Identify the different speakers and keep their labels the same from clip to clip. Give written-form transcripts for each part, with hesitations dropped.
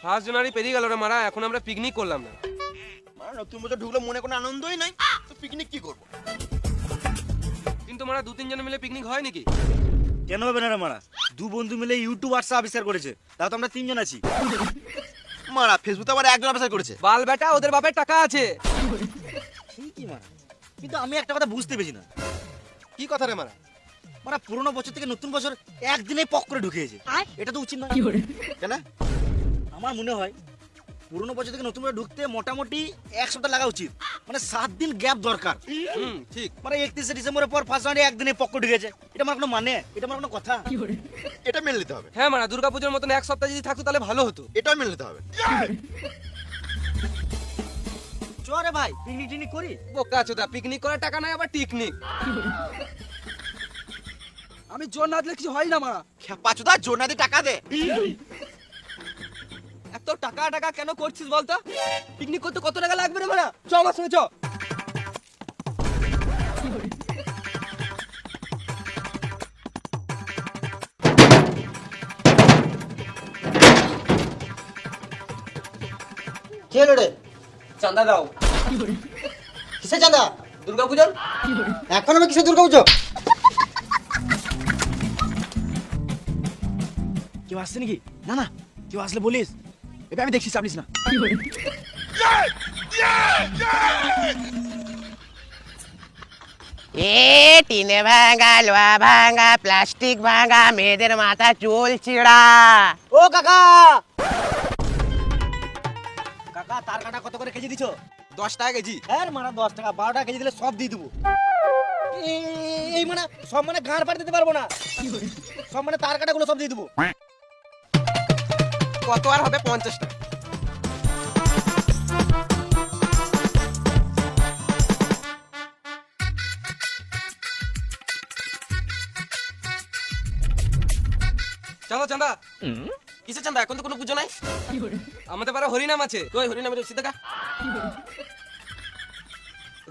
Speaker 1: 1 জানুয়ারি পেরিয়ে গেল রে মারা, এখন আমরা পিকনিক করলাম না।
Speaker 2: মানে নতুন বছর ঢুকলে মনে কোনো আনন্দই নাই, তো পিকনিক কি করবো?
Speaker 1: কিন্তু মারা 2-3 জন মিলে পিকনিক হয় নাকি?
Speaker 3: কেন হবে না রে মারা? 2 বন্ধু মিলে ইউটিউব হোয়াটসঅ্যাপ আবিষ্কার করেছে, তাও তো আমরা 3 জন আছি।
Speaker 2: মারা ফেসবুকে আবার একজন অফিসার করেছে।
Speaker 1: বাল বেটা, ওদের বাপের টাকা আছে।
Speaker 3: ঠিকই মারা, কিন্তু আমি একটা কথা বুঝতে পেরেছি না।
Speaker 2: কি কথা রে মারা?
Speaker 3: মারা পুরোনো বছর থেকে নতুন বছর একদিনে পক করে ঢুকিয়েছে, এটা তো উচিত নয়।
Speaker 2: কেন?
Speaker 3: আমার মনে হয় পুরোনো বছর থেকে নতুন বছর ঢুকতে মোটামুটি 1 সপ্তাহ লাগা উচিত, মানে 7 দিন গ্যাপ দরকার।
Speaker 1: ঠিক।
Speaker 3: মানে 31শে ডিসেম্বরের পর 1 জানুয়ারি একদিনে পক করে ঢুকেছে, এটা আমার কোনো মানে, এটা আমার কোনো কথা।
Speaker 2: এটা মেনে নিতে হবে।
Speaker 1: হ্যাঁ মারা, দুর্গাপূজার মতন 1 সপ্তাহ যদি থাকতো তাহলে ভালো হতো।
Speaker 2: এটাও মেনে নিতে হবে।
Speaker 3: চরে ভাই পিকনিক টিকনিক করি।
Speaker 1: বোকা চোদা, পিকনিক করার টাকা নাই আবার টিকনিক।
Speaker 4: আমি জোর না দিলে কিছু হয় না মারা।
Speaker 2: পাঁচুদা জোর না দিয়ে টাকা দে।
Speaker 1: এত টাকা টাকা কেন করছিস বলতো? পিকনিক করতে কত টাকা লাগবে রে মারা? চ আমার সঙ্গে চ।
Speaker 5: কি হলো রে?
Speaker 1: চাঁদা দাও।
Speaker 5: কিসের চাঁদা?
Speaker 1: দুর্গাপূজার।
Speaker 5: এখন আমি কিসের দুর্গা পুজো?
Speaker 4: কেউ আসছে নাকি? না না, কেউ আসলে বলিস, এবার আমি দেখছি, চাপিস না।
Speaker 6: টিনে ভাঙা, লোহা ভাঙা, প্লাস্টিক ভাঙা, মেয়েদের মাথা চুল ছিঁড়া।
Speaker 3: ও কাকা, কাকা তার কাটা কত করে কেজি দিছো?
Speaker 1: 10 টাকা কেজি।
Speaker 3: হ্যাঁ মারা 10 টাকা, 12 টাকা কেজি দিলে সব দিয়ে দেবো। এই মানে সব মানে গাঁড় পাড়ি দিতে পারবো না, সব মানে তার কাটাগুলো সব দিয়ে দেবো।
Speaker 1: কত আর হবে? 50 টাকা। চাঁদা চাঁদা।
Speaker 2: কিসের চাঁদা? এখন তো কোনো পুজো নাই।
Speaker 1: আমাদের পাড়া হরিনাম আছে।
Speaker 2: কই হরিনামের রসিদ দেখা?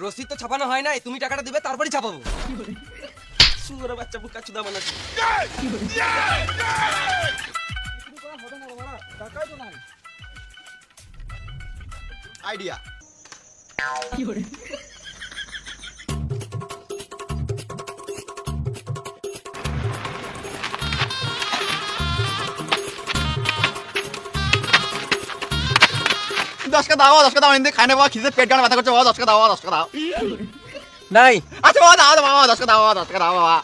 Speaker 1: রসিদ তো ছাপানো হয় নাই, তুমি টাকাটা দিবে তারপরেই ছাপাবো।
Speaker 2: সুরে বাচ্চা বুকা চুদা বানাচ্ছে। আইডিয়া। 10 টাকা দাও, 10 টাকা দাও, এনে খাই না বাবা, খিদে পেট গান ব্যথা করছে বাবা, 10 টাকা দাও, 10 টাকা দাও।
Speaker 1: নাই।
Speaker 2: আচ্ছা বাবা দাও বাবা, 10 টাকা দাও, 10 টাকা দাও বাবা।